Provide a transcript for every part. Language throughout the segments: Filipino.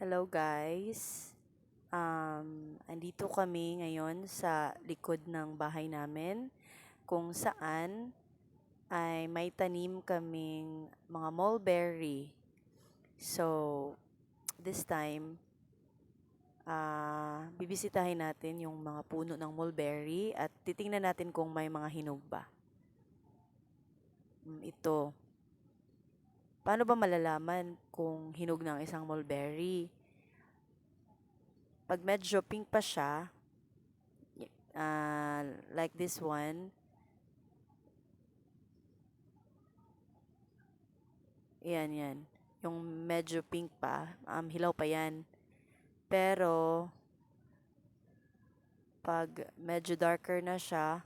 Hello guys. Andito kami ngayon sa likod ng bahay namin kung saan ay may tanim kaming mga mulberry. So, this time, bibisitahin natin yung mga puno ng mulberry at titingnan natin kung may mga hinog ba. Ito. Paano ba malalaman kung hinog ng isang mulberry? Pag medyo pink pa siya, like this one, yan. Yung medyo pink pa, hilaw pa yan. Pero, pag medyo darker na siya,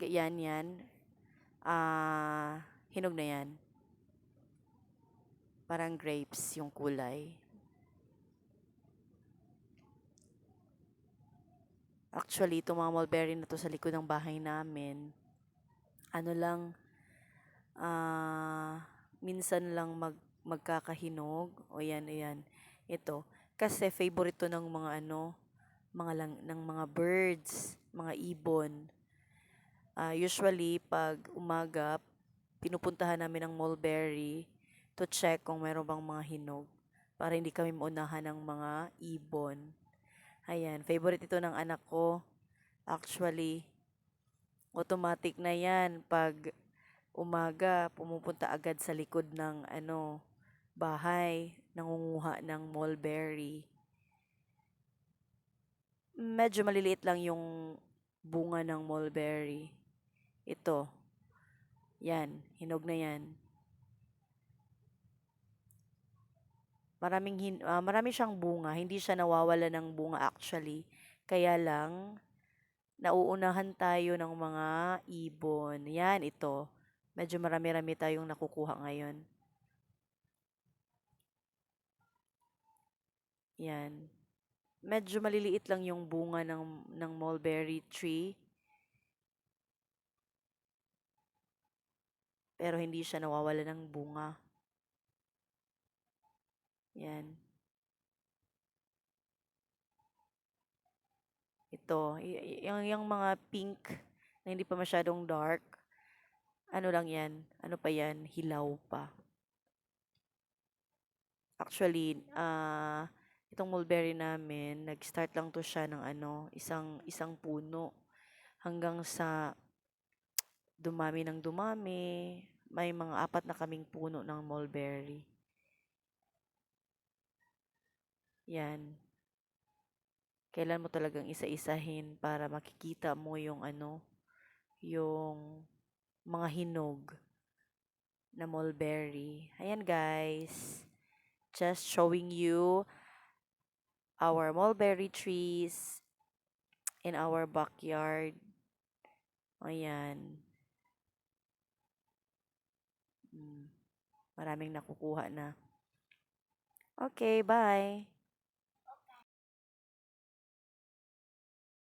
yan, hinog na yan. Parang grapes yung kulay. Actually, itong mga mulberry na to sa likod ng bahay namin, ano lang, minsan lang magkakahinog. O yan. Ito. Kasi favorite to ng mga ng mga birds, mga ibon. Usually, pag umaga, pinupuntahan namin ang mulberry to check kung meron bang mga hinog para hindi kami maunahan ng mga ibon. Ayan, favorite ito ng anak ko. Actually, automatic na yan. Pag umaga, pumupunta agad sa likod ng bahay, nangunguha ng mulberry. Medyo maliliit lang yung bunga ng mulberry. Ito. Yan, hinog na yan. Marami siyang bunga, hindi siya nawawala ng bunga actually. Kaya lang, nauunahan tayo ng mga ibon. Yan, ito. Medyo marami-rami tayong nakukuha ngayon. Yan. Medyo maliliit lang yung bunga ng mulberry tree. Pero hindi siya nawawala ng bunga. Yan. Ito, yung mga pink na hindi pa masyadong dark, ano lang yan, ano pa yan, hilaw pa. Actually, itong mulberry namin, nag-start lang to siya ng isang puno hanggang sa dumami ng dumami. May mga 4 na kaming puno ng mulberry. Yan. Kailan mo talagang isa-isahin para makikita mo yung mga hinog na mulberry. Ayan guys, just showing you our mulberry trees in our backyard. Ayan. Maraming nakukuha na. Okay, bye.